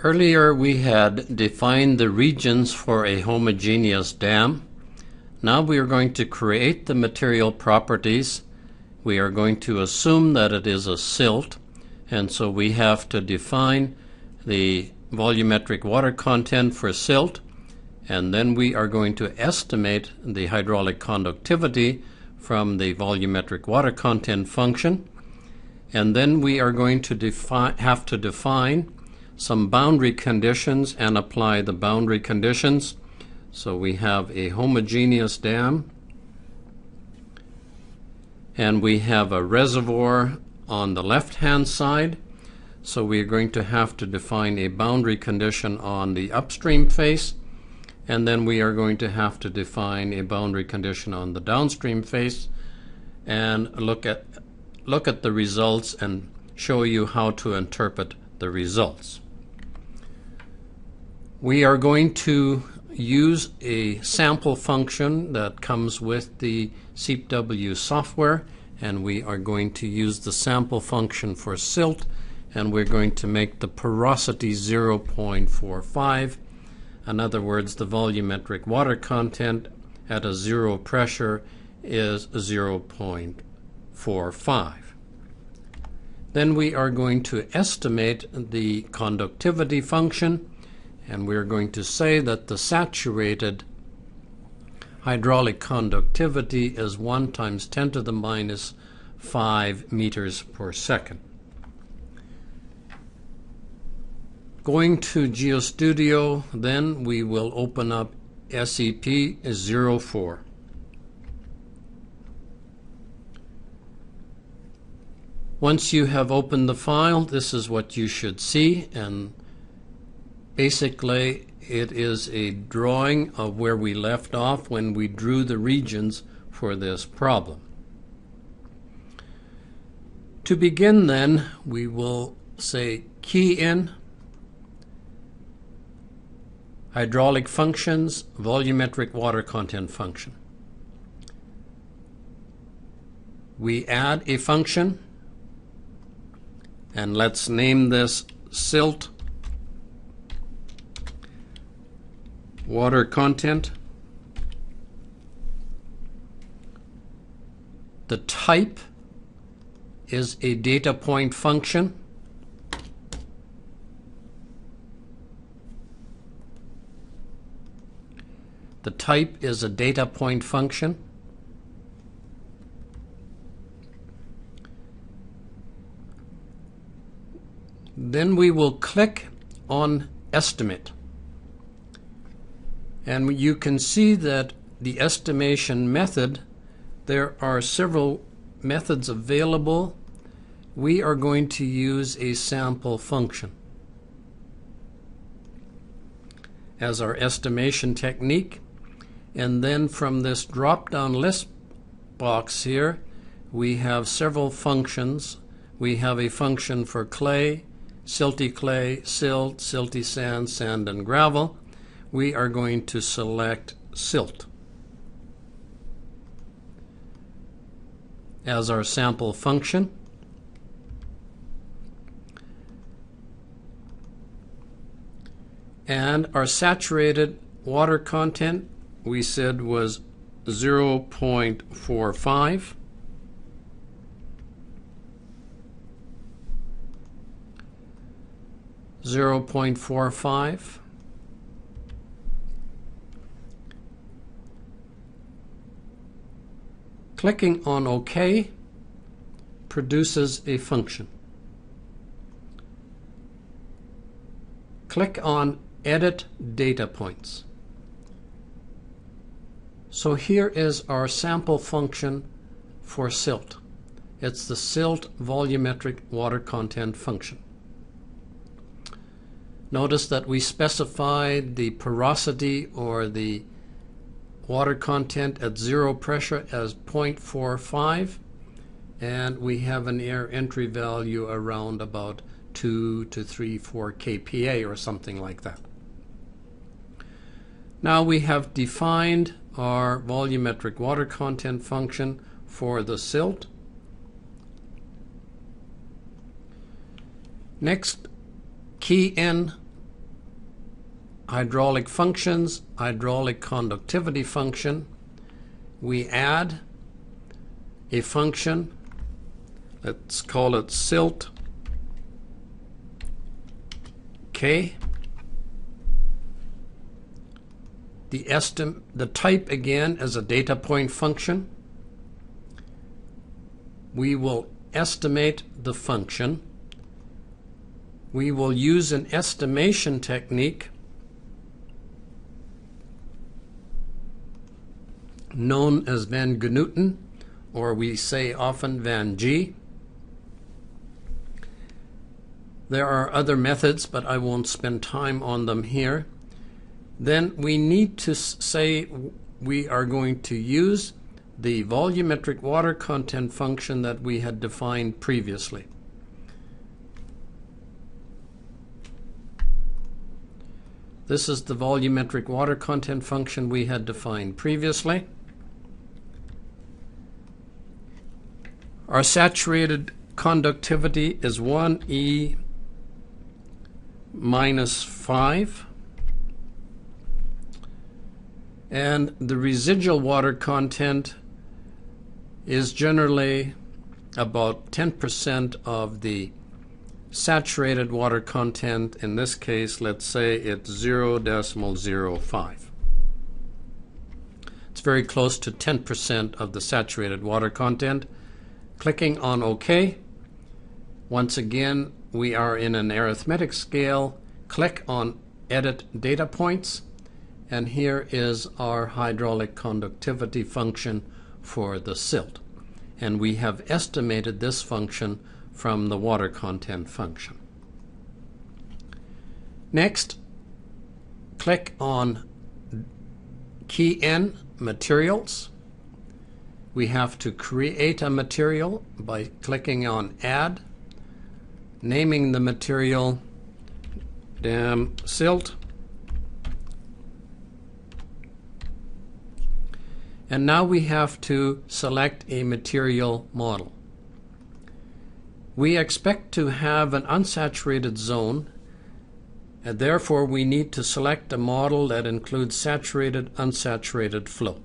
Earlier we had defined the regions for a homogeneous dam. Now we are going to create the material properties. We are going to assume that it is a silt, and so we have to define the volumetric water content for silt, and then we are going to estimate the hydraulic conductivity from the volumetric water content function, and then we are going to have to define some boundary conditions and apply the boundary conditions. So we have a homogeneous dam, and we have a reservoir on the left-hand side. So we are going to have to define a boundary condition on the upstream face, and then we are going to have to define a boundary condition on the downstream face, and look at the results and show you how to interpret the results. We are going to use a sample function that comes with the SEEP software, and we are going to use the sample function for silt, and we're going to make the porosity 0.45. In other words, the volumetric water content at a zero pressure is 0.45. Then we are going to estimate the conductivity function, and we're going to say that the saturated hydraulic conductivity is 1 times 10 to the minus 5 meters per second. Going to GeoStudio, then we will open up SEEP 04. Once you have opened the file, this is what you should see, and basically it is a drawing of where we left off when we drew the regions for this problem. To begin then, we will say key in hydraulic functions, volumetric water content function. We add a function, and let's name this silt water content. The type is a data point function. The type is a data point function. Then we will click on Estimate. And you can see that the estimation method, there are several methods available. We are going to use a sample function as our estimation technique. And then from this drop-down list box here, we have several functions. We have a function for clay, silty clay, silt, silty sand, sand and gravel. We are going to select silt as our sample function. And our saturated water content, we said, was 0.45. Clicking on OK produces a function. Click on Edit Data Points. So here is our sample function for silt. It's the silt volumetric water content function. Notice that we specified the porosity or the water content at zero pressure as 0.45, and we have an air entry value around about 2 to 3, 4 kPa or something like that. Now we have defined our volumetric water content function for the silt. Next, key in hydraulic functions, hydraulic conductivity function. We add a function, let's call it silt K. The type again is a data point function. We will estimate the function. We will use an estimation technique known as Van Genooten, or we say often Van G. There are other methods, but I won't spend time on them here. Then we need to say we are going to use the volumetric water content function that we had defined previously. This is the volumetric water content function we had defined previously. Our saturated conductivity is 1E minus 5. And the residual water content is generally about 10% of the saturated water content. In this case, let's say it's 0.05. It's very close to 10% of the saturated water content. Clicking on OK. Once again, we are in an arithmetic scale. Click on Edit Data Points. And here is our hydraulic conductivity function for the silt. And we have estimated this function from the water content function. Next, click on key N, Materials. We have to create a material by clicking on Add, naming the material dam silt. And now we have to select a material model. We expect to have an unsaturated zone, and therefore we need to select a model that includes saturated, unsaturated flow.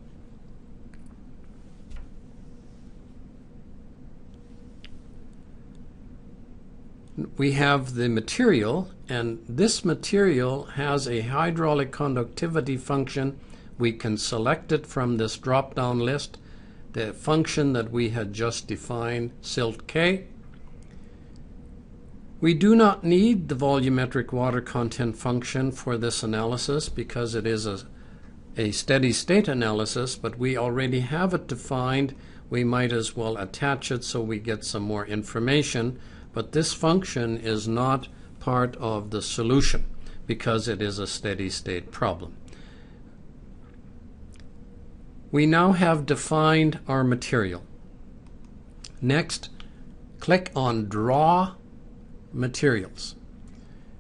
We have the material, and this material has a hydraulic conductivity function. We can select it from this drop-down list, the function that we had just defined, silt K. We do not need the volumetric water content function for this analysis because it is a steady state analysis, but we already have it defined. We might as well attach it so we get some more information, but this function is not part of the solution because it is a steady state problem. We now have defined our material. Next, click on Draw Materials.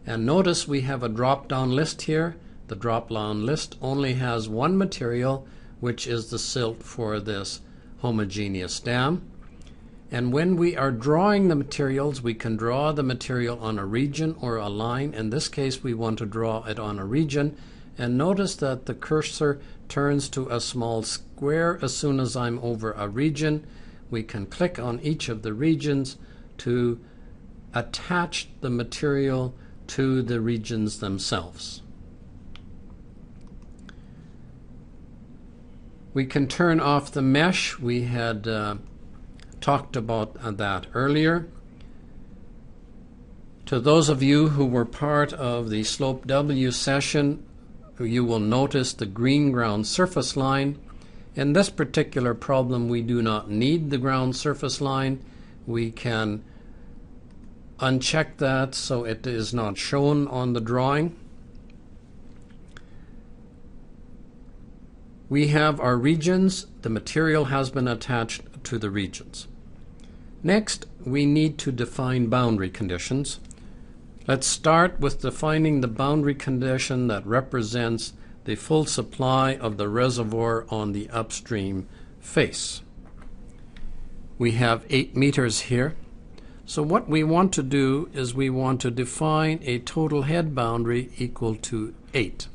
And notice we have a drop-down list here. The drop-down list only has one material, which is the silt for this homogeneous dam. And when we are drawing the materials, we can draw the material on a region or a line. In this case, we want to draw it on a region. And notice that the cursor turns to a small square as soon as I'm over a region. We can click on each of the regions to attach the material to the regions themselves. We can turn off the mesh. We had talked about that earlier. To those of you who were part of the Slope W session, you will notice the green ground surface line. In this particular problem, we do not need the ground surface line. We can uncheck that so it is not shown on the drawing. We have our regions. The material has been attached to the regions. Next, we need to define boundary conditions. Let's start with defining the boundary condition that represents the full supply of the reservoir on the upstream face. We have 8 meters here. So what we want to do is we want to define a total head boundary equal to 8.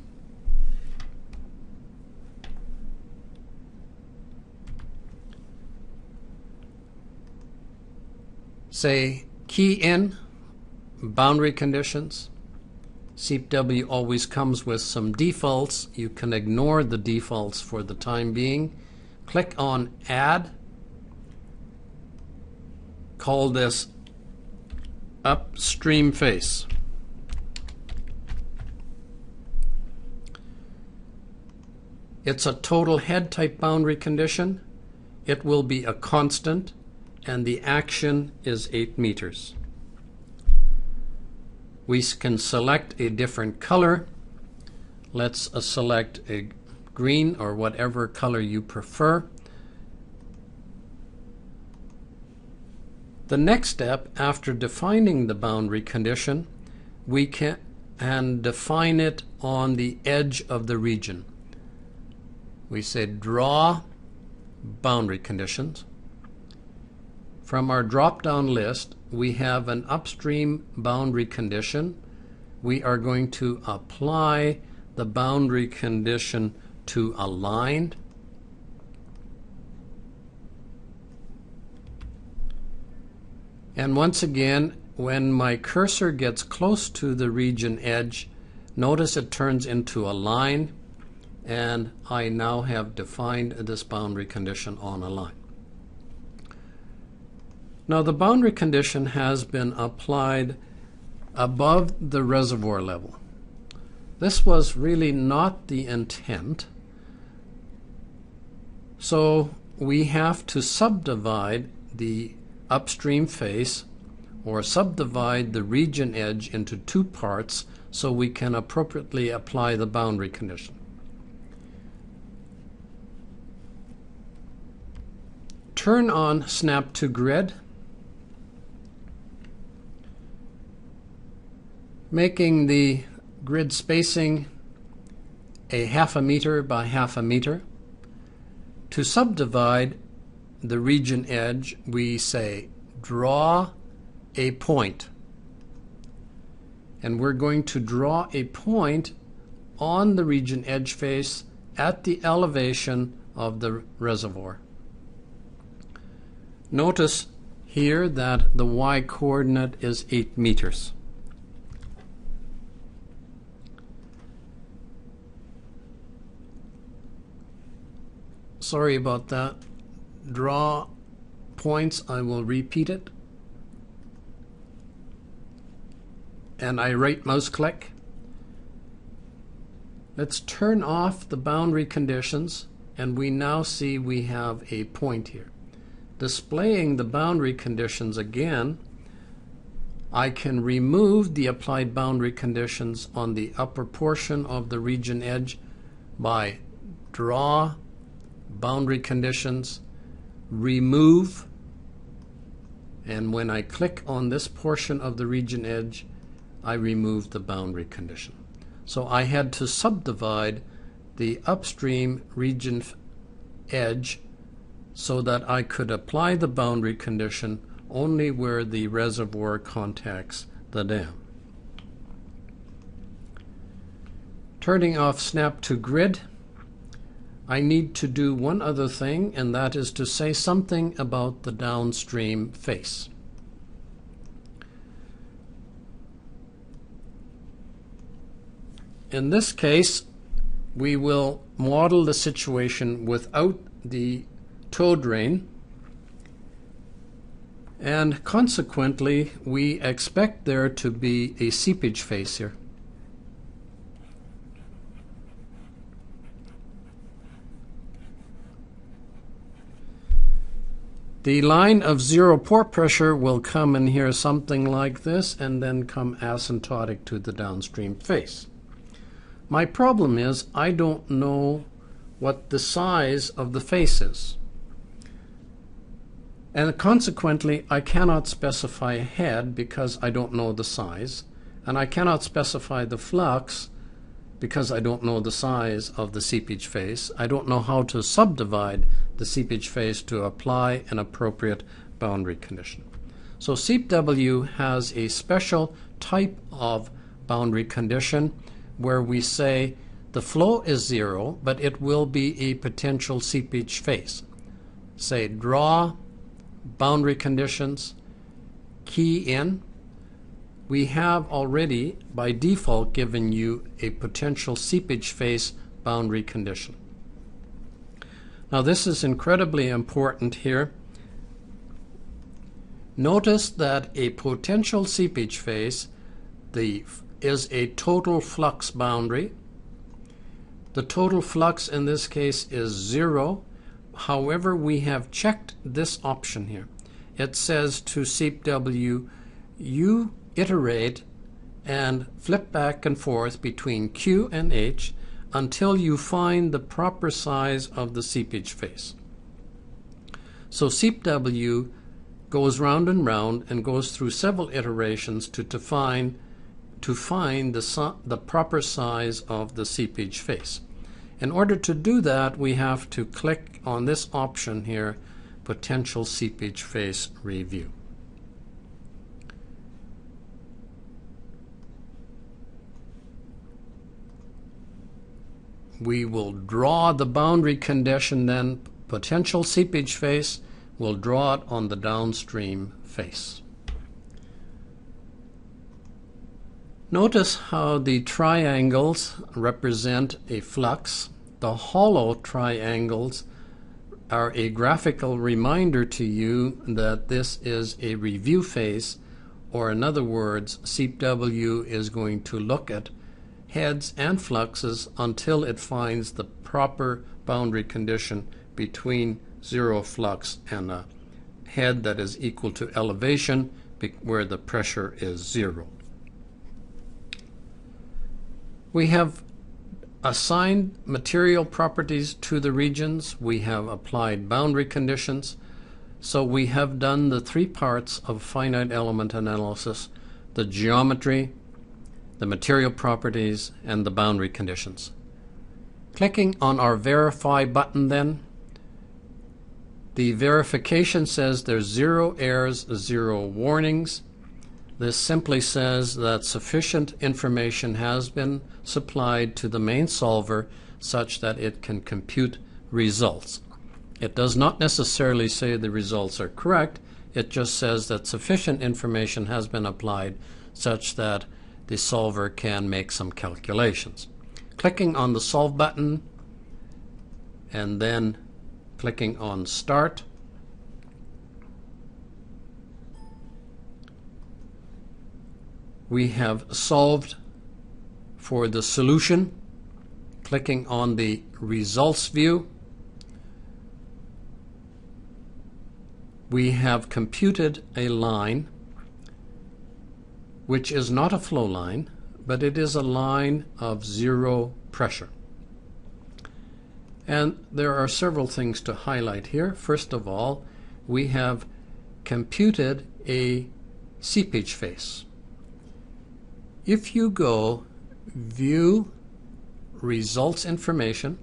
say key in boundary conditions. SEEP-W always comes with some defaults. You can ignore the defaults for the time being. Click on Add. Call this Upstream Face. It's a total head type boundary condition. It will be a constant, and the action is 8 meters. We can select a different color. Let's select a green or whatever color you prefer. The next step, after defining the boundary condition, we can define it on the edge of the region. We say draw boundary conditions. From our drop-down list, we have an upstream boundary condition. We are going to apply the boundary condition to a line. And once again, when my cursor gets close to the region edge, notice it turns into a line, and I now have defined this boundary condition on a line. Now the boundary condition has been applied above the reservoir level. This was really not the intent, so we have to subdivide the upstream face or subdivide the region edge into 2 parts so we can appropriately apply the boundary condition. Turn on Snap to Grid, making the grid spacing a 1/2 meter by 1/2 meter. To subdivide the region edge, we say draw a point. And we're going to draw a point on the region edge face at the elevation of the reservoir. Notice here that the y coordinate is 8 meters. Sorry about that. Draw points, I will repeat it. And I right mouse click. Let's turn off the boundary conditions, and we now see we have a point here. Displaying the boundary conditions again, I can remove the applied boundary conditions on the upper portion of the region edge by draw boundary conditions, remove, and when I click on this portion of the region edge, I remove the boundary condition. So I had to subdivide the upstream region edge so that I could apply the boundary condition only where the reservoir contacts the dam. Turning off Snap to Grid, I need to do one other thing, and that is to say something about the downstream face. In this case, we will model the situation without the tow drain, and consequently we expect there to be a seepage face here. The line of zero pore pressure will come in here something like this and then come asymptotic to the downstream face. My problem is I don't know what the size of the face is. And consequently, I cannot specify a head because I don't know the size, and I cannot specify the flux because I don't know the size of the seepage face. I don't know how to subdivide the seepage face to apply an appropriate boundary condition. So SEEP-W has a special type of boundary condition where we say the flow is zero, but it will be a potential seepage face. Say draw boundary conditions, key in, we have already by default given you a potential seepage face boundary condition. Now this is incredibly important here. Notice that a potential seepage face is a total flux boundary. The total flux in this case is 0. However, we have checked this option here. It says to SEEP W, you iterate and flip back and forth between Q and H until you find the proper size of the seepage face. So SEEP W goes round and round and goes through several iterations to find the proper size of the seepage face. In order to do that, we have to click on this option here, Potential Seepage Face Review. We will draw the boundary condition then, potential seepage face. We'll draw it on the downstream face. Notice how the triangles represent a flux. The hollow triangles are a graphical reminder to you that this is a review face, or in other words, SEEP W is going to look at heads and fluxes until it finds the proper boundary condition between zero flux and a head that is equal to elevation where the pressure is 0. We have assigned material properties to the regions. We have applied boundary conditions. So we have done the 3 parts of finite element analysis: the geometry, the material properties, and the boundary conditions. Clicking on our Verify button then, the verification says there's 0 errors, 0 warnings. This simply says that sufficient information has been supplied to the main solver such that it can compute results. It does not necessarily say the results are correct. It just says that sufficient information has been applied such that the solver can make some calculations. Clicking on the Solve button and then clicking on Start, we have solved for the solution. Clicking on the Results view, we have computed a line which is not a flow line, but it is a line of 0 pressure. And there are several things to highlight here. First of all, we have computed a seepage face. If you go View Results Information,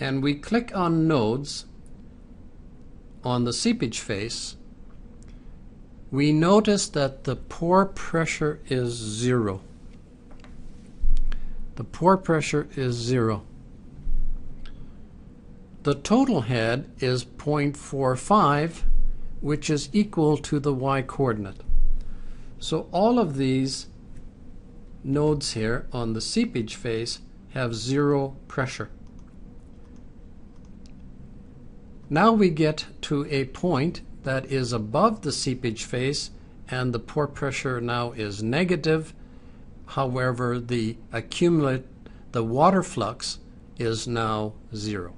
and we click on Nodes on the seepage face, we notice that the pore pressure is 0. The pore pressure is 0. The total head is 0.45, which is equal to the y-coordinate. So all of these nodes here on the seepage face have 0 pressure. Now we get to a point that is above the seepage face, and the pore pressure now is negative. However, the water flux is now 0.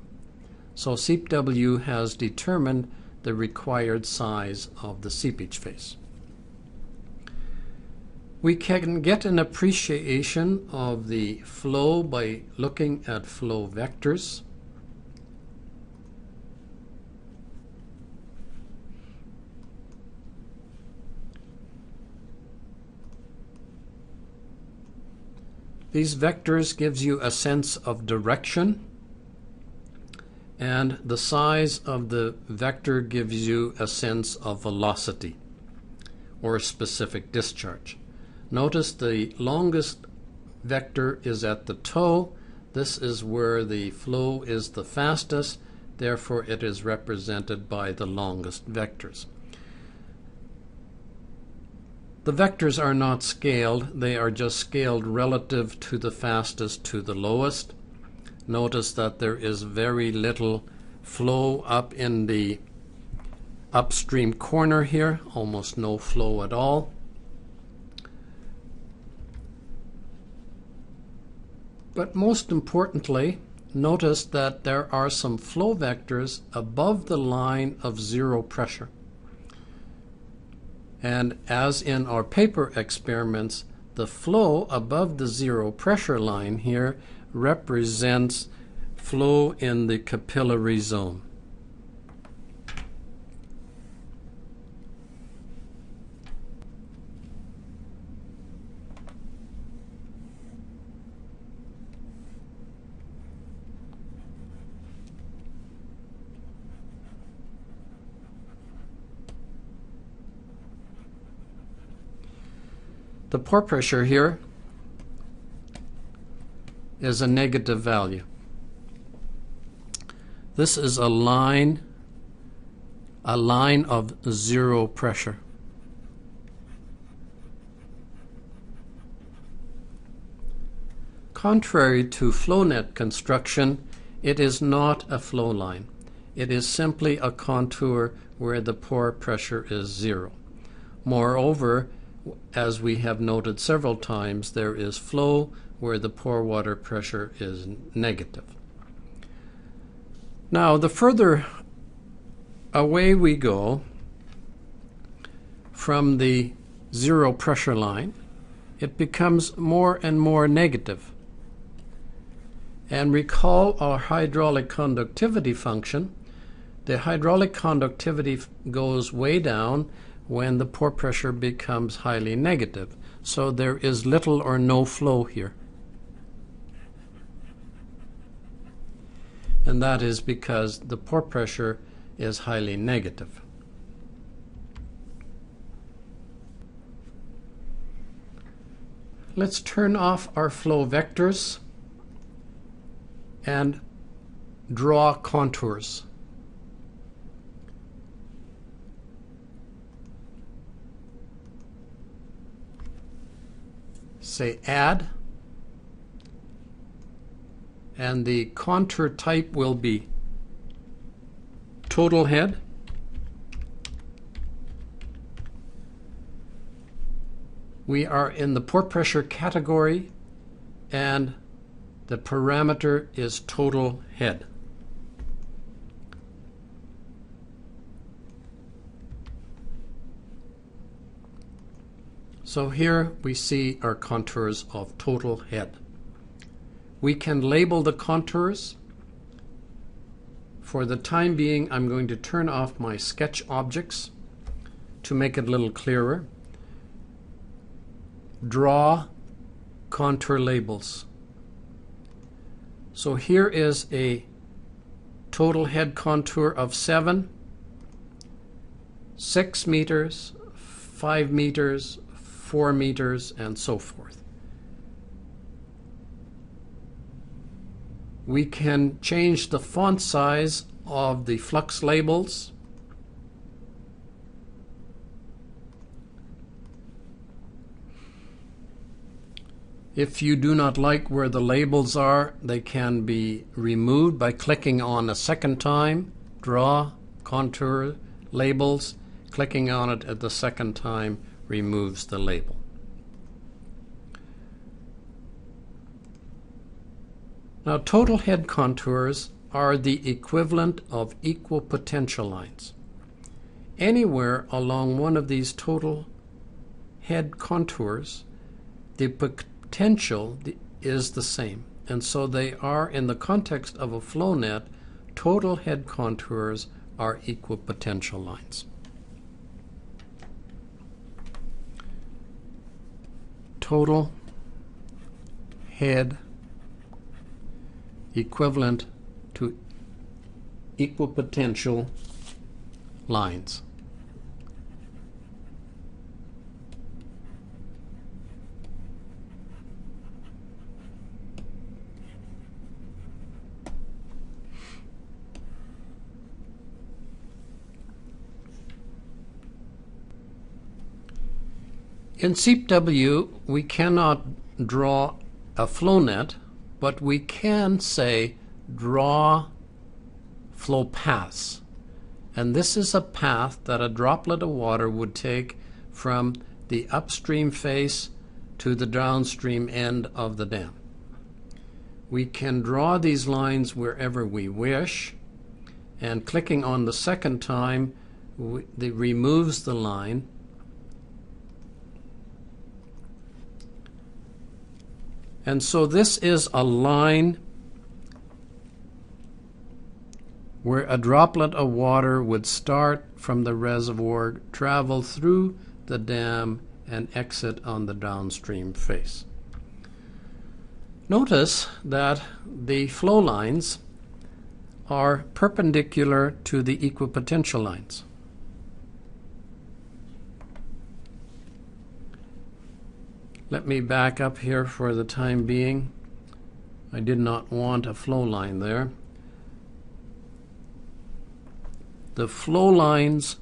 So SEEP W has determined the required size of the seepage face. We can get an appreciation of the flow by looking at flow vectors. These vectors gives you a sense of direction, and the size of the vector gives you a sense of velocity or specific discharge. Notice the longest vector is at the toe. This is where the flow is the fastest, therefore it is represented by the longest vectors. The vectors are not scaled, they are just scaled relative to the fastest to the lowest. Notice that there is very little flow up in the upstream corner here, almost no flow at all. But most importantly, notice that there are some flow vectors above the line of zero pressure. And as in our paper experiments, the flow above the zero pressure line here represents flow in the capillary zone. The pore pressure here is a negative value. This is a line of zero pressure. Contrary to flow net construction, it is not a flow line. It is simply a contour where the pore pressure is zero. Moreover, as we have noted several times, there is flow where the pore water pressure is negative. Now, the further away we go from the zero pressure line, it becomes more and more negative. And recall our hydraulic conductivity function. The hydraulic conductivity goes way down when the pore pressure becomes highly negative. So there is little or no flow here. And that is because the pore pressure is highly negative. Let's turn off our flow vectors and draw contours. Say add, and the contour type will be total head, we are in the pore pressure category, and the parameter is total head. So here we see our contours of total head. We can label the contours. For the time being, I'm going to turn off my sketch objects to make it a little clearer. Draw contour labels. So here is a total head contour of 7, 6 meters, 5 meters, 4 meters, and so forth. We can change the font size of the flux labels. If you do not like where the labels are, they can be removed by clicking on a second time, draw, contour, labels. Clicking on it at the second time removes the label. Now, total head contours are the equivalent of equal potential lines. Anywhere along one of these total head contours, the potential is the same, and so they are, in the context of a flow net, total head contours are equal potential lines. Total head equivalent to equal potential lines. In SEEP-W, we cannot draw a flow net, but we can say draw flow paths. And this is a path that a droplet of water would take from the upstream face to the downstream end of the dam. We can draw these lines wherever we wish, and clicking on the second time it removes the line. And so this is a line where a droplet of water would start from the reservoir, travel through the dam, and exit on the downstream face. Notice that the flow lines are perpendicular to the equipotential lines. Let me back up here for the time being. I did not want a flow line there. The flow lines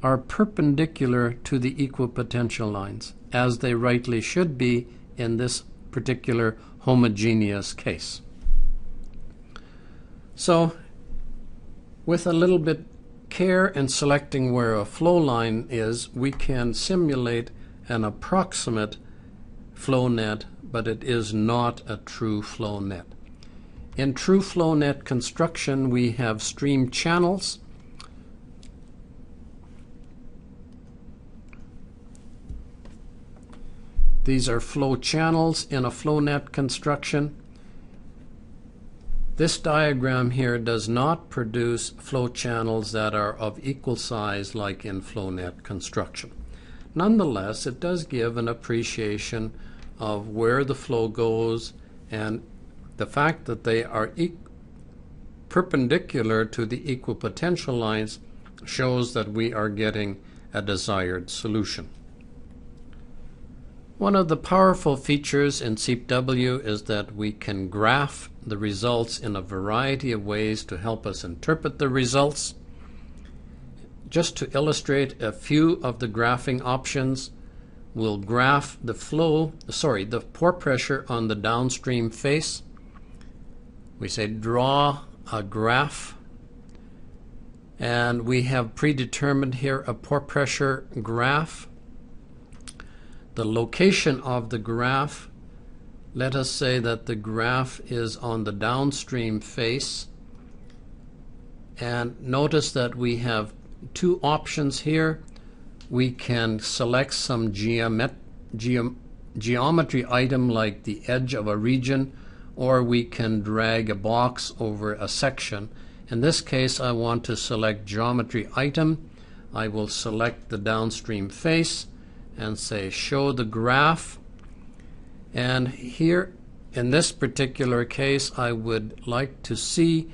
are perpendicular to the equipotential lines, as they rightly should be in this particular homogeneous case. So, with a little bit care in selecting where a flow line is, we can simulate an approximate flow net, but it is not a true flow net. In true flow net construction, we have stream channels. These are flow channels in a flow net construction. This diagram here does not produce flow channels that are of equal size like in flow net construction. Nonetheless, it does give an appreciation of where the flow goes, and the fact that they are perpendicular to the equipotential lines shows that we are getting a desired solution. One of the powerful features in SEEP-W is that we can graph the results in a variety of ways to help us interpret the results. Just to illustrate a few of the graphing options, we'll graph the the pore pressure on the downstream face. We say draw a graph, and we have predetermined here a pore pressure graph. The location of the graph, let us say that the graph is on the downstream face, and notice that we have two options here. We can select some geometry item like the edge of a region, or we can drag a box over a section. In this case, I want to select geometry item. I will select the downstream face and say show the graph, and here in this particular case I would like to see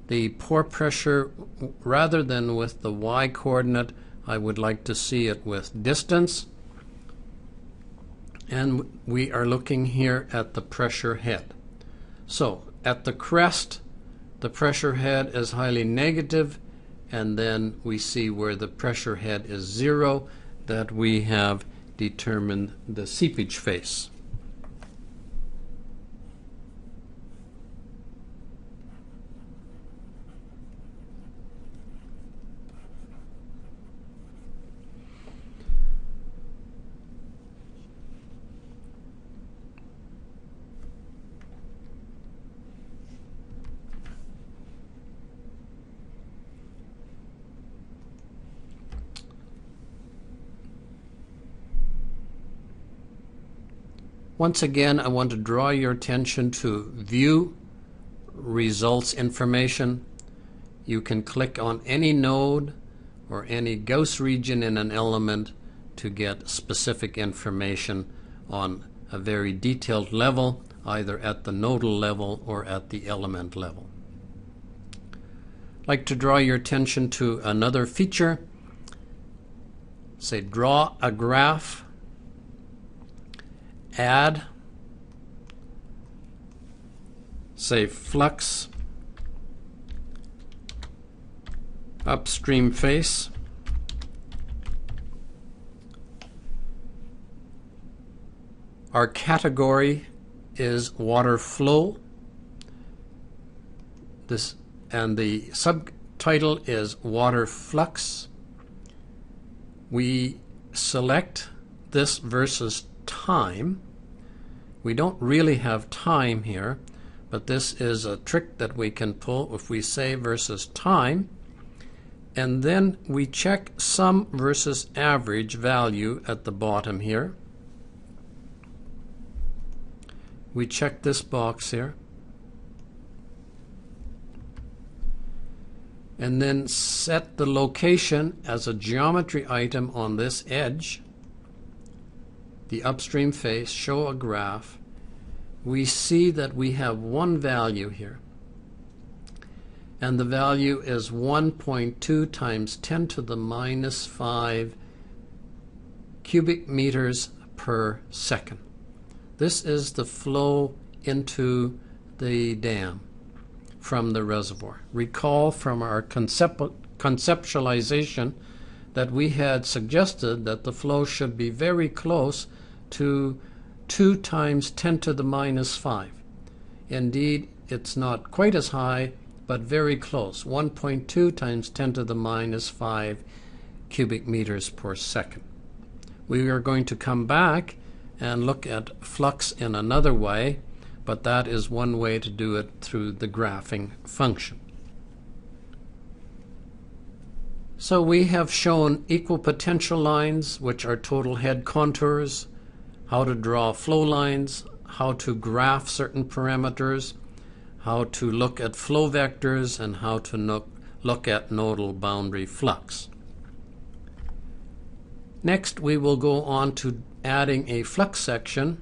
the pore pressure rather than with the y coordinate. I would like to see it with distance, and we are looking here at the pressure head. So at the crest the pressure head is highly negative, and then we see where the pressure head is 0, that we have determined the seepage face. Once again, I want to draw your attention to View Results Information. You can click on any node or any Gauss region in an element to get specific information on a very detailed level, either at the nodal level or at the element level. I'd like to draw your attention to another feature. Say draw a graph. Add, say flux upstream face, Our category is water flow. And the subtitle is water flux. We select this versus time. We don't really have time here, but this is a trick that we can pull if we say versus time. And then we check sum versus average value at the bottom here. We check this box here. And then set the location as a geometry item on this edge. The upstream face, show a graph. We see that we have one value here. And the value is 1.2 times 10 to the minus 5 cubic meters per second. This is the flow into the dam from the reservoir. Recall from our conceptualization that we had suggested that the flow should be very close to 2 times 10 to the minus 5. Indeed, it's not quite as high, but very close. 1.2 times 10 to the minus 5 cubic meters per second. We are going to come back and look at flux in another way, but that is one way to do it through the graphing function. So we have shown equal potential lines, which are total head contours, how to draw flow lines, how to graph certain parameters, how to look at flow vectors, and how to look at nodal boundary flux. Next, we will go on to adding a flux section,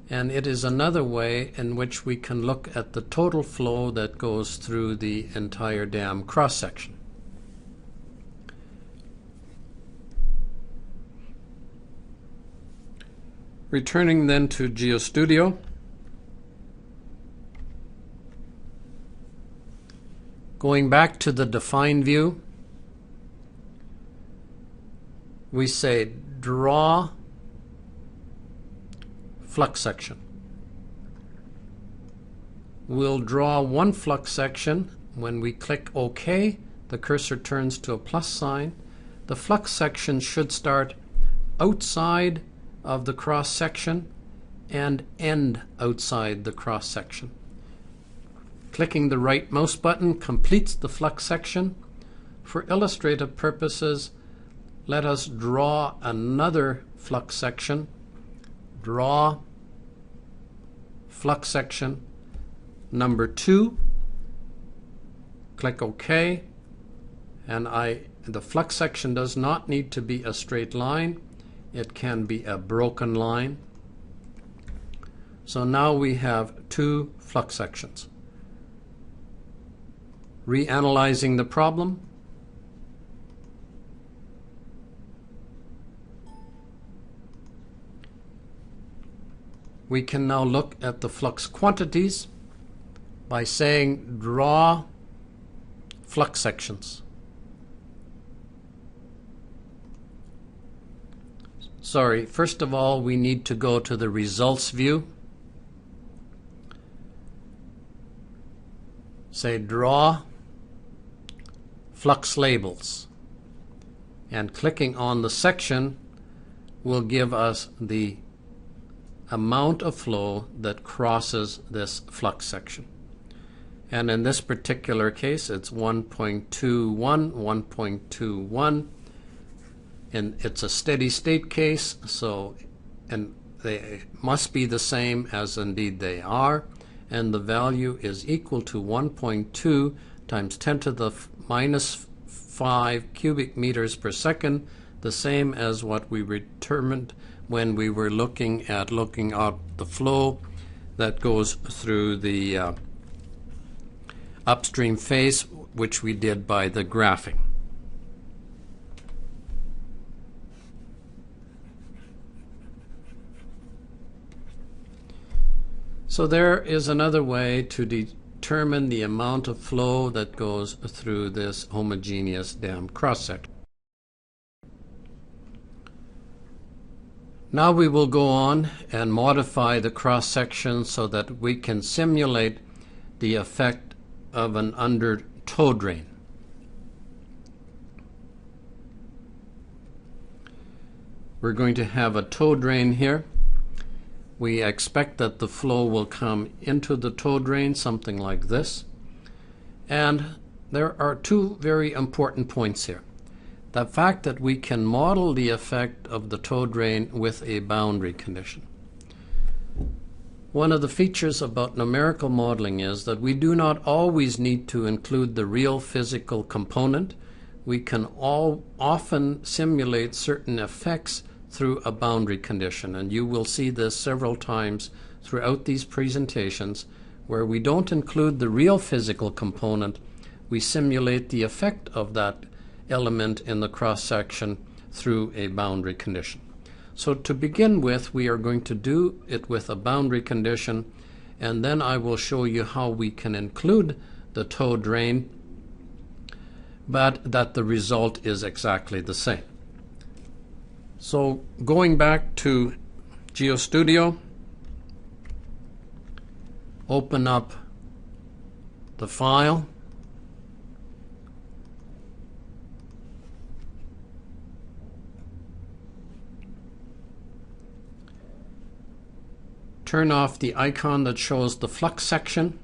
and it is another way in which we can look at the total flow that goes through the entire dam cross-section. Returning then to GeoStudio, going back to the define view, we say draw flux section. We'll draw one flux section. When we click OK, the cursor turns to a plus sign. The flux section should start outside of the cross section and end outside the cross section. Clicking the right mouse button completes the flux section. For illustrative purposes, let us draw another flux section. Draw flux section number 2. Click OK, and the flux section does not need to be a straight line. It can be a broken line. So now we have 2 flux sections. Reanalyzing the problem. We can now look at the flux quantities by saying draw flux sections. Sorry, first of all, we need to go to the results view. Say draw flux labels. And clicking on the section will give us the amount of flow that crosses this flux section. And in this particular case, it's 1.21, 1.21. And it's a steady state case, so and they must be the same as indeed they are, and the value is equal to 1.2 times 10 to the minus 5 cubic meters per second, the same as what we determined when we were looking out the flow that goes through the upstream face, which we did by the graphing. So there is another way to determine the amount of flow that goes through this homogeneous dam cross-section. Now we will go on and modify the cross-section so that we can simulate the effect of an under tow drain. We're going to have a tow drain here. We expect that the flow will come into the tow drain, something like this. And there are two very important points here. The fact that we can model the effect of the tow drain with a boundary condition. One of the features about numerical modeling is that we do not always need to include the real physical component. We can often simulate certain effects through a boundary condition, and you will see this several times throughout these presentations where we don't include the real physical component. We simulate the effect of that element in the cross-section through a boundary condition. So to begin with, we are going to do it with a boundary condition, and then I will show you how we can include the tow drain, but that the result is exactly the same. So going back to GeoStudio, open up the file. Turn off the icon that shows the flux section,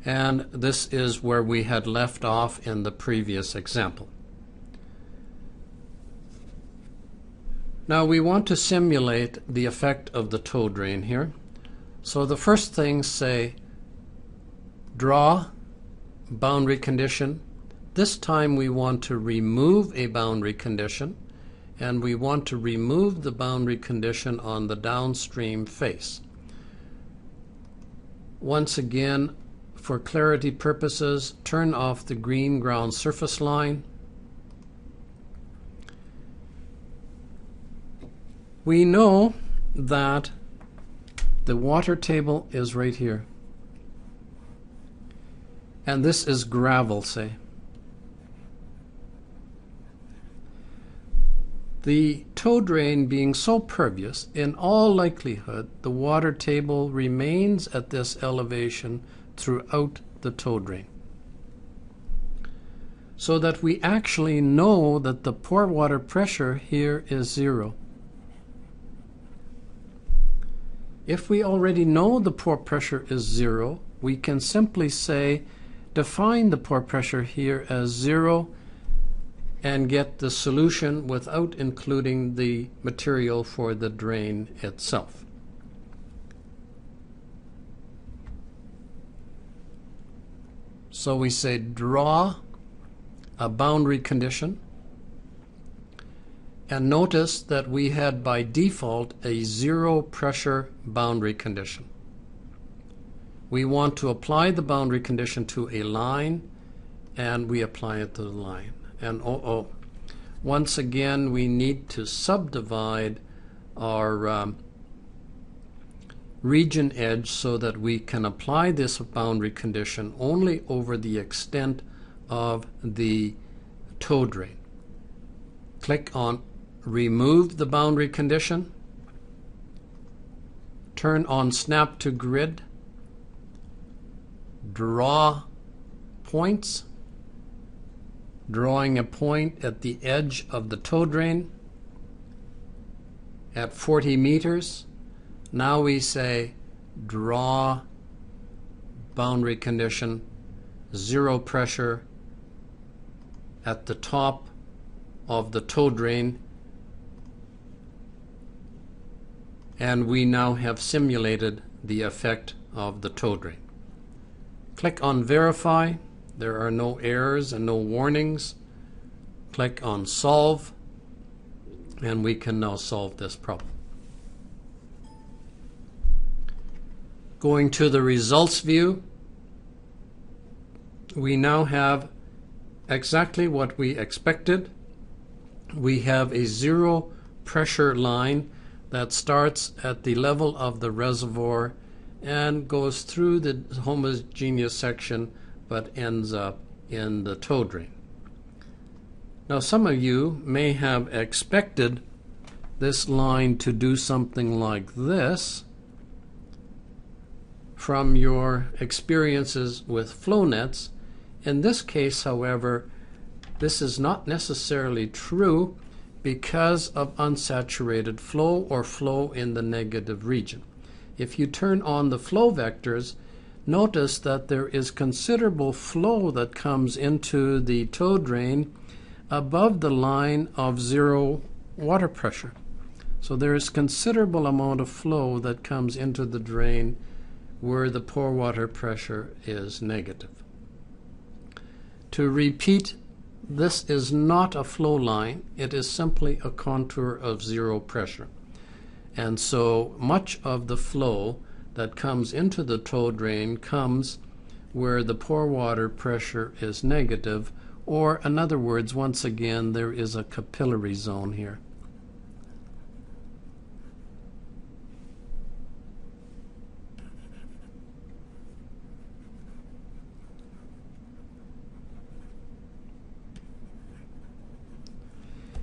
and this is where we had left off in the previous example. Now we want to simulate the effect of the tow drain here. So the first thing, say, draw boundary condition. This time we want to remove a boundary condition, and we want to remove the boundary condition on the downstream face. Once again, for clarity purposes, turn off the green ground surface line. We know that the water table is right here, and this is gravel, say. The tow drain being so pervious, in all likelihood, the water table remains at this elevation throughout the tow drain. So that we actually know that the pore water pressure here is 0. If we already know the pore pressure is 0, we can simply say, define the pore pressure here as 0, and get the solution without including the material for the drain itself. So we say draw a boundary condition, and notice that we had by default a 0 pressure boundary condition. We want to apply the boundary condition to a line, and we apply it to the line. And once again, we need to subdivide our region edge so that we can apply this boundary condition only over the extent of the tow drain. Click on Remove the boundary condition. Turn on Snap to Grid. Draw points. Drawing a point at the edge of the tow drain at 40 meters. Now we say draw boundary condition, 0 pressure at the top of the tow drain, and we now have simulated the effect of the tow drain. Click on Verify. There are no errors and no warnings. Click on Solve, and we can now solve this problem. Going to the results view, we now have exactly what we expected. We have a 0 pressure line that starts at the level of the reservoir and goes through the homogeneous section but ends up in the tow drain. Now some of you may have expected this line to do something like this from your experiences with flow nets. In this case, however, this is not necessarily true because of unsaturated flow or flow in the negative region. If you turn on the flow vectors, notice that there is considerable flow that comes into the tow drain above the line of zero water pressure. So there is considerable amount of flow that comes into the drain where the pore water pressure is negative. To repeat, this is not a flow line, it is simply a contour of zero pressure. And so much of the flow that comes into the tow drain comes where the pore water pressure is negative, or in other words, once again, there is a capillary zone here.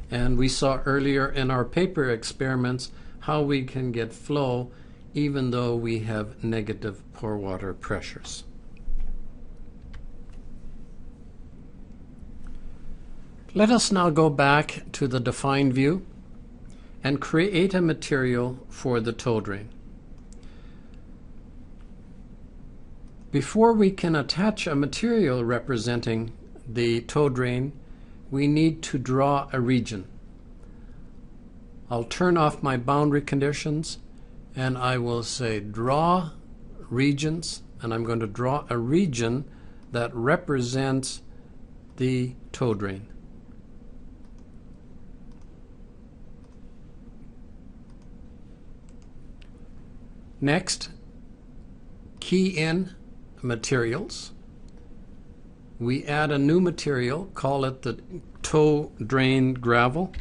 And we saw earlier in our paper experiments how we can get flow even though we have negative pore water pressures. Let us now go back to the defined view and create a material for the tow drain. Before we can attach a material representing the tow drain, we need to draw a region. I'll turn off my boundary conditions and I will say draw regions, and I'm going to draw a region that represents the tow drain. Next, key in materials. We add a new material, call it the tow drain gravel.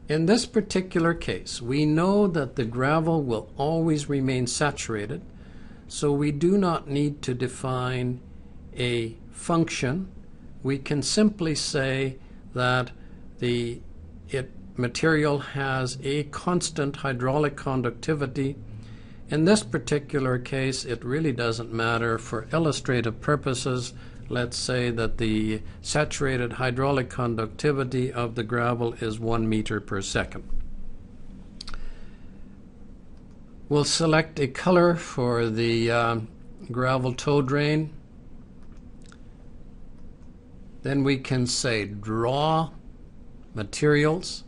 In this particular case, we know that the gravel will always remain saturated, so we do not need to define a function. We can simply say that the material has a constant hydraulic conductivity. In this particular case, it really doesn't matter. For illustrative purposes, let's say that the saturated hydraulic conductivity of the gravel is 1 meter per second. We'll select a color for the gravel tow drain. Then we can say draw materials.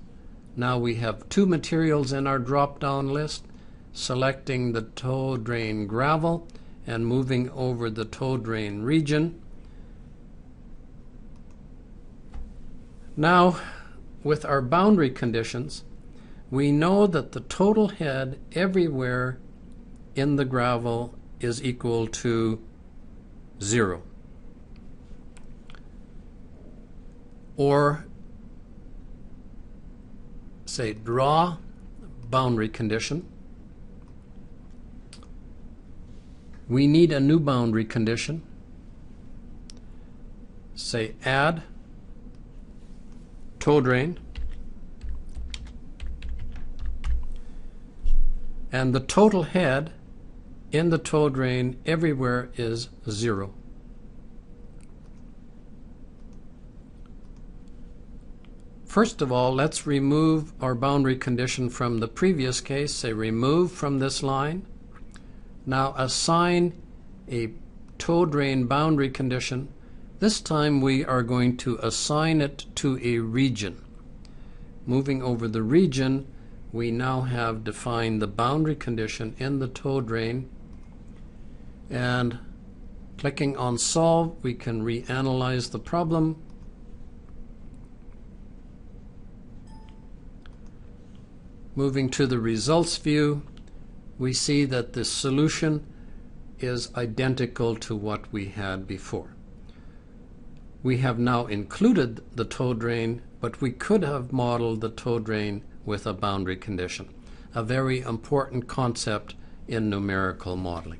Now we have two materials in our drop-down list, selecting the tow drain gravel and moving over the tow drain region. Now, with our boundary conditions, we know that the total head everywhere in the gravel is equal to 0. Or say draw boundary condition. We need a new boundary condition. Say add tow drain, and the total head in the tow drain everywhere is 0. First of all, let's remove our boundary condition from the previous case. Say remove from this line. Now assign a tow drain boundary condition. This time we are going to assign it to a region. Moving over the region, we now have defined the boundary condition in the tow drain, and clicking on solve, we can reanalyze the problem. Moving to the results view, we see that the solution is identical to what we had before. We have now included the tow drain, but we could have modeled the tow drain with a boundary condition, a very important concept in numerical modeling.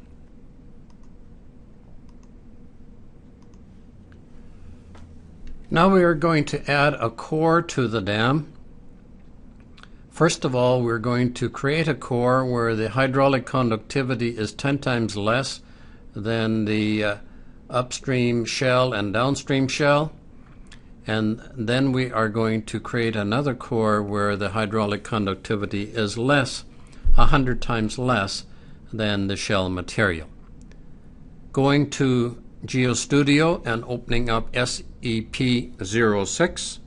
Now we are going to add a core to the dam. First of all, we're going to create a core where the hydraulic conductivity is 10 times less than the upstream shell and downstream shell. And then we are going to create another core where the hydraulic conductivity is 100 times less than the shell material. Going to GeoStudio and opening up SEEP 06.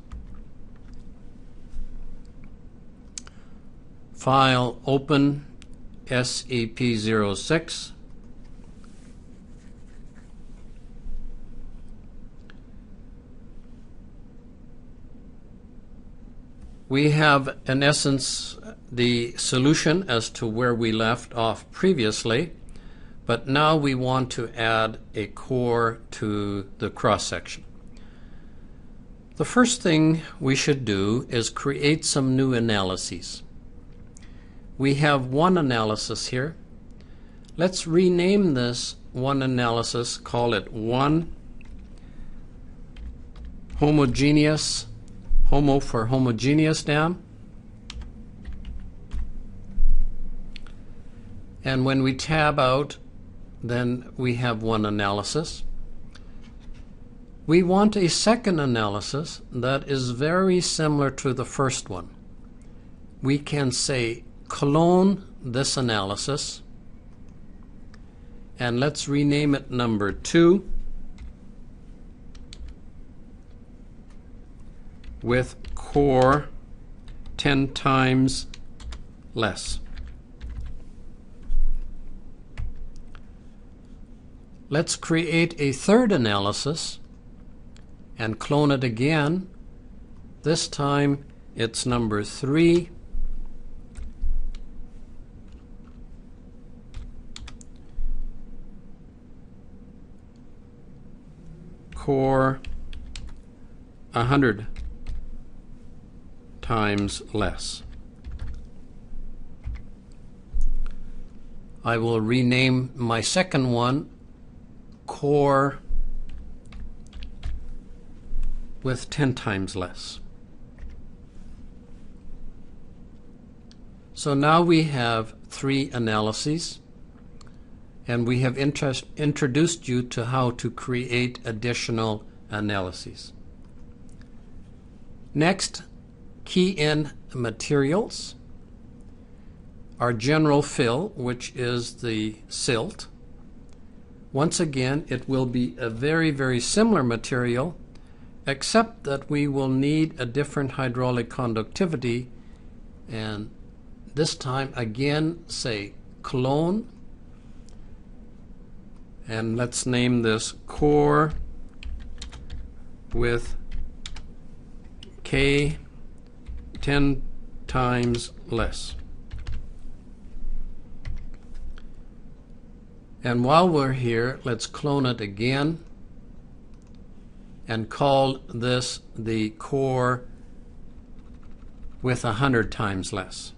File, open SEEP 06. We have, in essence, the solution as to where we left off previously, but now we want to add a core to the cross-section. The first thing we should do is create some new analyses. We have one analysis here. Let's rename this one analysis, call it 1 Homogeneous, Homo for homogeneous dam. And when we tab out, then we have one analysis. We want a second analysis that is very similar to the first one. We can say clone this analysis, and let's rename it number 2 with core 10 times less. Let's create a third analysis and clone it again. This time it's number 3 core 100 times less. I will rename my second one core with 10 times less. So now we have 3 analyses, and we have introduced you to how to create additional analyses. Next, key in materials. Our general fill, which is the silt. Once again, it will be a very, very similar material, except that we will need a different hydraulic conductivity, and this time again say clone, and let's name this core with K 10 times less. And while we're here, let's clone it again and call this the core with 100 times less.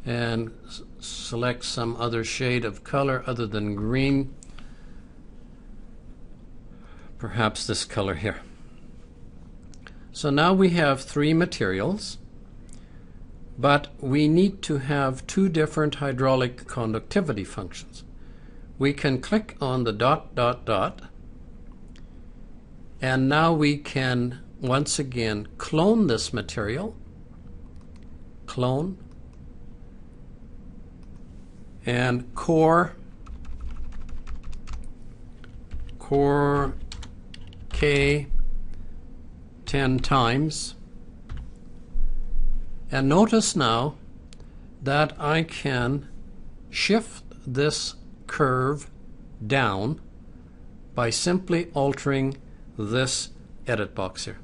And select some other shade of color other than green. Perhaps this color here. So now we have 3 materials, but we need to have 2 different hydraulic conductivity functions. We can click on the ... and now we can once again clone this material, clone, and core K 10 times. And notice now that I can shift this curve down by simply altering this edit box here.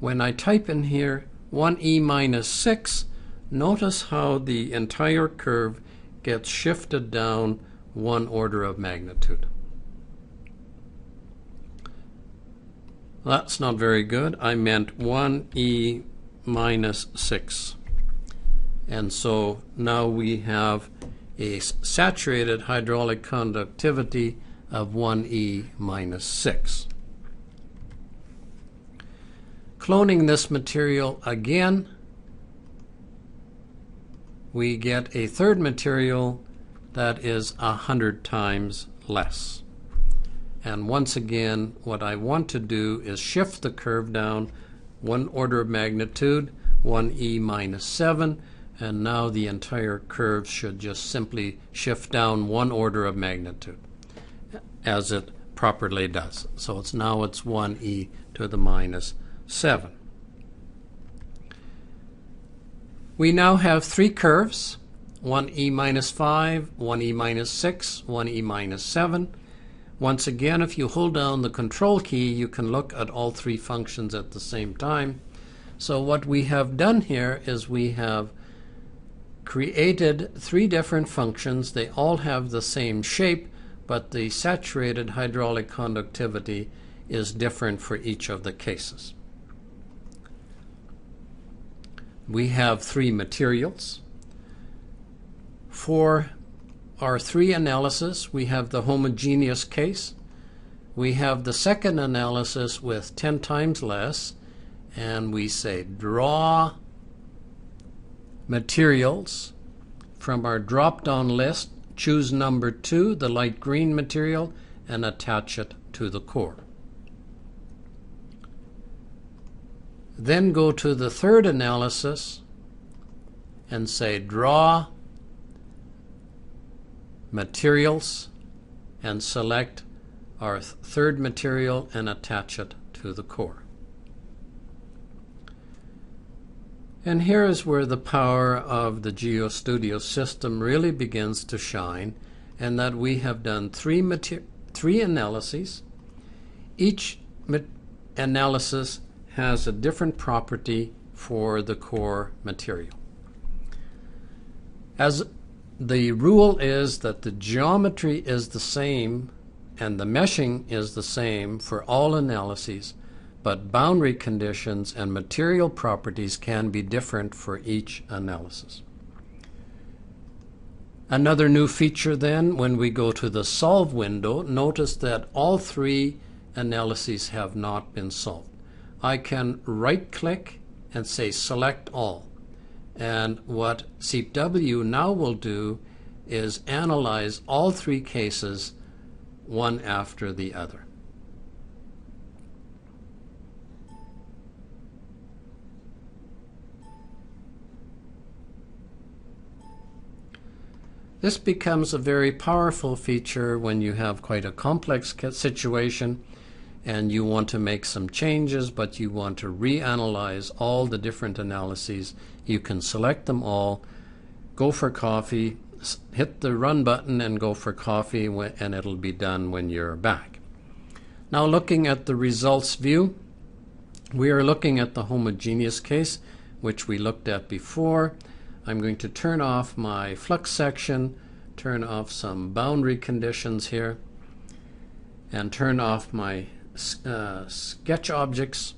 When I type in here 1e minus 6, notice how the entire curve gets shifted down 1 order of magnitude. That's not very good. I meant 1e minus 6. And so now we have a saturated hydraulic conductivity of 1e minus 6. Cloning this material again, we get a third material that is 100 times less. And once again, what I want to do is shift the curve down one order of magnitude, 1e minus 7, and now the entire curve should just simply shift down one order of magnitude, as it properly does. So it's 1e to the minus 7. We now have three curves, 1e minus 5, 1e minus 6, 1e minus 7. Once again, if you hold down the control key, you can look at all three functions at the same time. So what we have done here is we have created three different functions. They all have the same shape, but the saturated hydraulic conductivity is different for each of the cases. We have three materials. For our three analysis, we have the homogeneous case. We have the second analysis with 10 times less, and we say draw materials. From our drop-down list, choose number 2, the light green material, and attach it to the core. Then go to the third analysis and say draw materials, and select our third material and attach it to the core. And here is where the power of the GeoStudio system really begins to shine, and that we have done three analyses. Each analysis has a different property for the core material. As the rule is that the geometry is the same and the meshing is the same for all analyses, but boundary conditions and material properties can be different for each analysis. Another new feature then, when we go to the Solve window, notice that all three analyses have not been solved. I can right-click and say Select All. And what SEEP-W now will do is analyze all three cases one after the other. This becomes a very powerful feature when you have quite a complex situation and you want to make some changes, but you want to reanalyze all the different analyses. You can select them all, go for coffee, hit the run button and go for coffee, and it'll be done when you're back. Now, looking at the results view, we are looking at the homogeneous case, which we looked at before. I'm going to turn off my flux section, turn off some boundary conditions here, and turn off my sketch objects.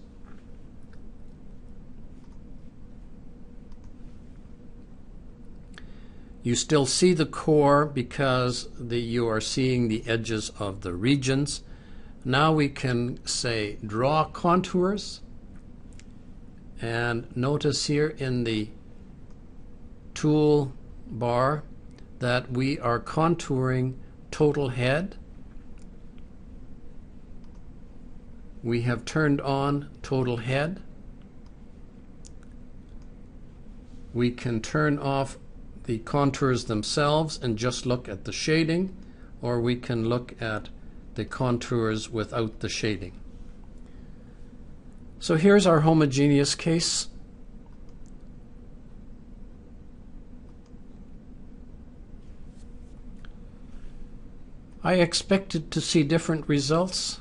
You still see the core because you are seeing the edges of the regions. Now we can say draw contours, and notice here in the tool bar that we are contouring total head. We have turned on total head. We can turn off the contours themselves and just look at the shading, or we can look at the contours without the shading. So here's our homogeneous case. I expected to see different results,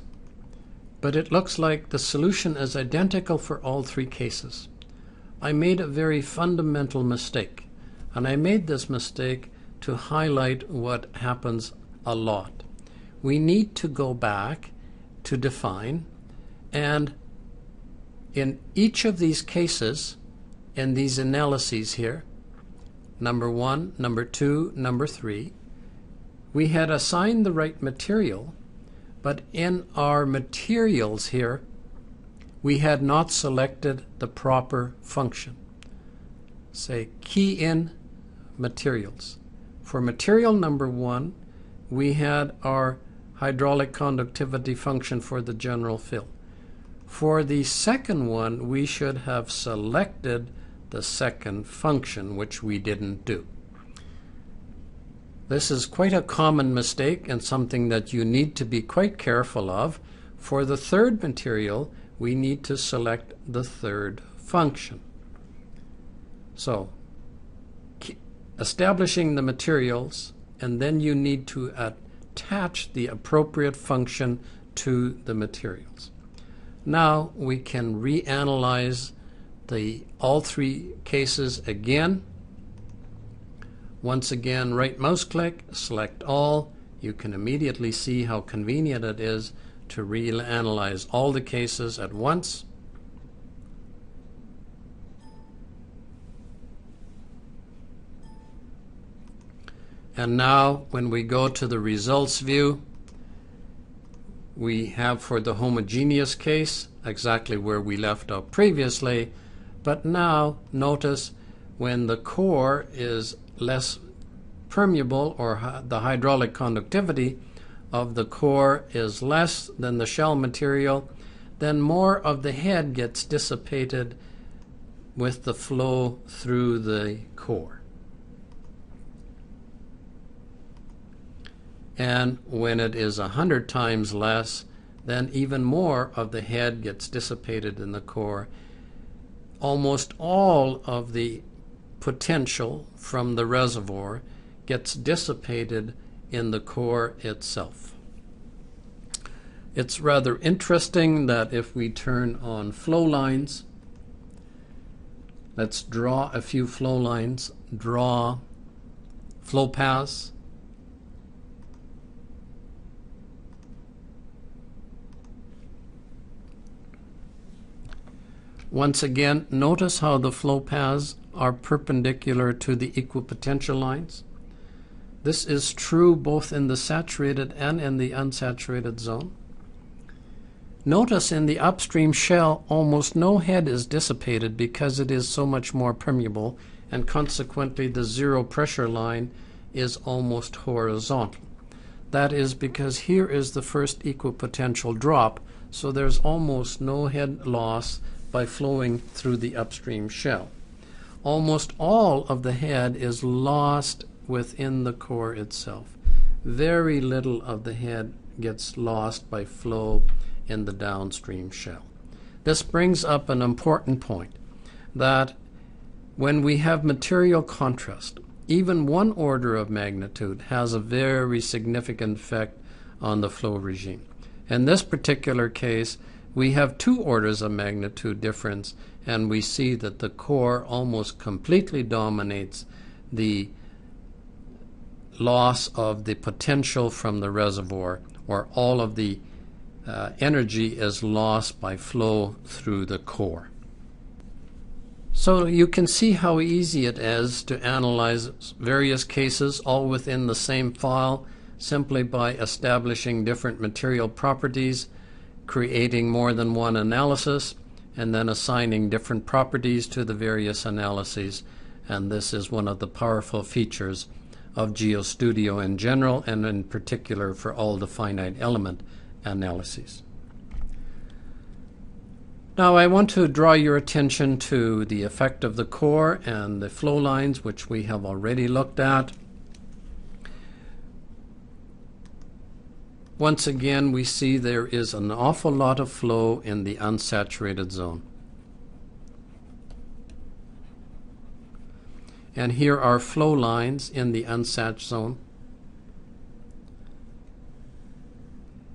but it looks like the solution is identical for all three cases. I made a very fundamental mistake, and I made this mistake to highlight what happens a lot. We need to go back to define, and in each of these cases, in these analyses here, number 1, number 2, number 3. We had assigned the right material, but in our materials here, we had not selected the proper function. Say key in materials. For material number 1, we had our hydraulic conductivity function for the general fill. For the second one, we should have selected the second function, which we didn't do. This is quite a common mistake and something that you need to be quite careful of. For the third material, we need to select the third function. So, establishing the materials, and then you need to attach the appropriate function to the materials. Now we can reanalyze all three cases again. Once again, right mouse click, select all. You can immediately see how convenient it is to reanalyze all the cases at once. And now when we go to the results view, we have for the homogeneous case exactly where we left off previously, but now notice when the core is less permeable, or the hydraulic conductivity of the core is less than the shell material, then more of the head gets dissipated with the flow through the core. And when it is 100 times less, then even more of the head gets dissipated in the core. Almost all of the potential from the reservoir gets dissipated in the core itself. It's rather interesting that if we turn on flow lines, let's draw a few flow lines, draw flow paths. Once again, notice how the flow paths are perpendicular to the equipotential lines. This is true both in the saturated and in the unsaturated zone. Notice in the upstream shell almost no head is dissipated because it is so much more permeable, and consequently the zero pressure line is almost horizontal. That is because here is the first equipotential drop, so there's almost no head loss by flowing through the upstream shell. Almost all of the head is lost within the core itself. Very little of the head gets lost by flow in the downstream shell. This brings up an important point, that when we have material contrast, even one order of magnitude has a very significant effect on the flow regime. In this particular case, we have 2 orders of magnitude difference, and we see that the core almost completely dominates the loss of the potential from the reservoir, or all of the energy is lost by flow through the core. So you can see how easy it is to analyze various cases all within the same file simply by establishing different material properties, creating more than one analysis, and then assigning different properties to the various analyses. And this is one of the powerful features of GeoStudio in general, and in particular for all the finite element analyses. Now I want to draw your attention to the effect of the core and the flow lines, which we have already looked at. Once again, we see there is an awful lot of flow in the unsaturated zone. And here are flow lines in the unsat zone.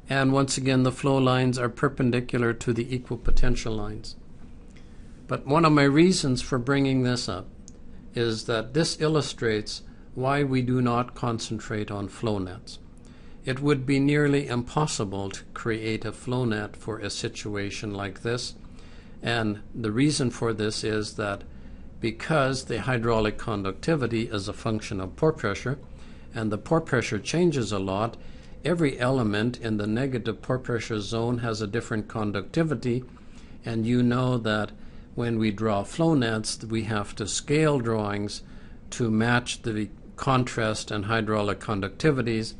And once again, the flow lines are perpendicular to the equipotential lines. But one of my reasons for bringing this up is that this illustrates why we do not concentrate on flow nets. It would be nearly impossible to create a flow net for a situation like this, and the reason for this is that because the hydraulic conductivity is a function of pore pressure, and the pore pressure changes a lot. Every element in the negative pore pressure zone has a different conductivity, and you know that when we draw flow nets, we have to scale drawings to match the contrast and hydraulic conductivities.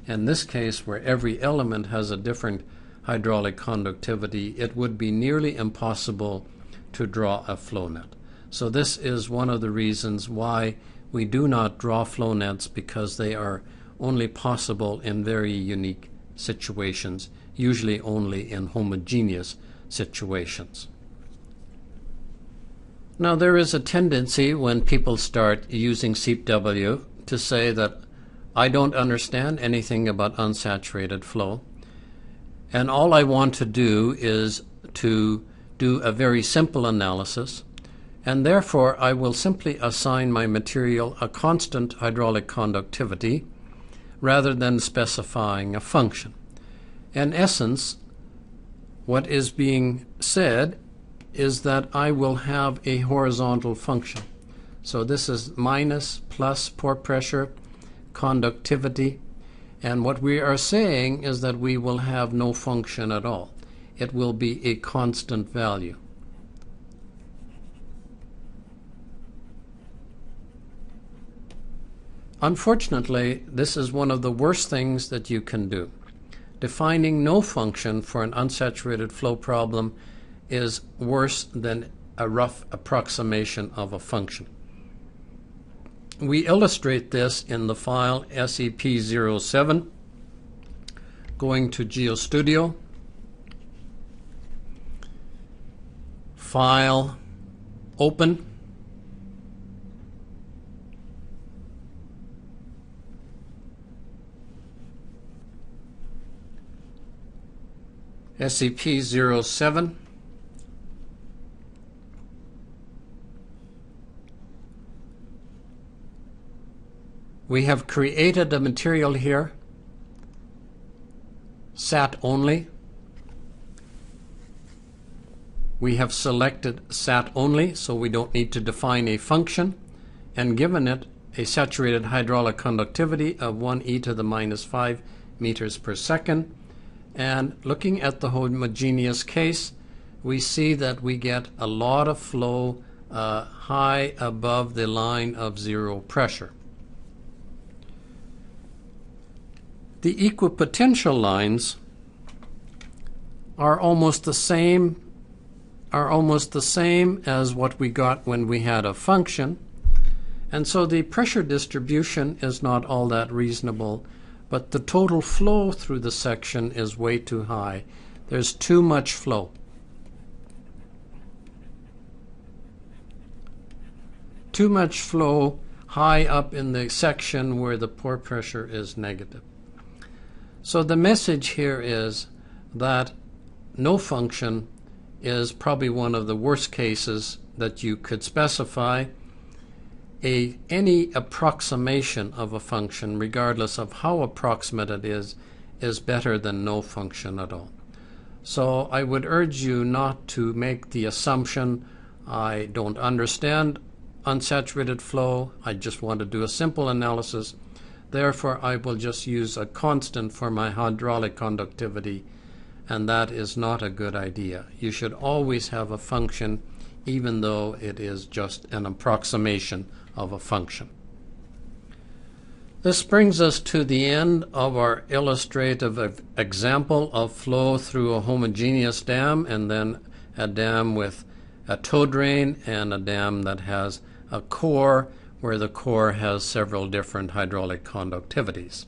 In this case, where every element has a different hydraulic conductivity, it would be nearly impossible to draw a flow net. So this is one of the reasons why we do not draw flow nets, because they are only possible in very unique situations, usually only in homogeneous situations. Now, there is a tendency when people start using SEEP-W to say that I don't understand anything about unsaturated flow, and all I want to do is to do a very simple analysis, and therefore I will simply assign my material a constant hydraulic conductivity rather than specifying a function. In essence, what is being said is that I will have a horizontal function. So this is minus plus pore pressure conductivity, and what we are saying is that we will have no function at all. It will be a constant value. Unfortunately, this is one of the worst things that you can do. Defining no function for an unsaturated flow problem is worse than a rough approximation of a function. We illustrate this in the file SEEP07. Going to GeoStudio, File, Open. SEEP07. We have created a material here, SAT only. We have selected SAT only, so we don't need to define a function, and given it a saturated hydraulic conductivity of 1 e to the minus 5 meters per second. And looking at the homogeneous case, we see that we get a lot of flow high above the line of zero pressure. The equipotential lines are almost the same as what we got when we had a function, and so the pressure distribution is not all that reasonable, but the total flow through the section is way too high. There's too much flow. Too much flow high up in the section where the pore pressure is negative. So the message here is that no function is probably one of the worst cases that you could specify. Any approximation of a function, regardless of how approximate it is better than no function at all. So I would urge you not to make the assumption, I don't understand unsaturated flow, I just want to do a simple analysis, therefore I will just use a constant for my hydraulic conductivity, and that is not a good idea. You should always have a function, even though it is just an approximation of a function. This brings us to the end of our illustrative example of flow through a homogeneous dam, and then a dam with a toe drain and a dam that has a core where the core has several different hydraulic conductivities.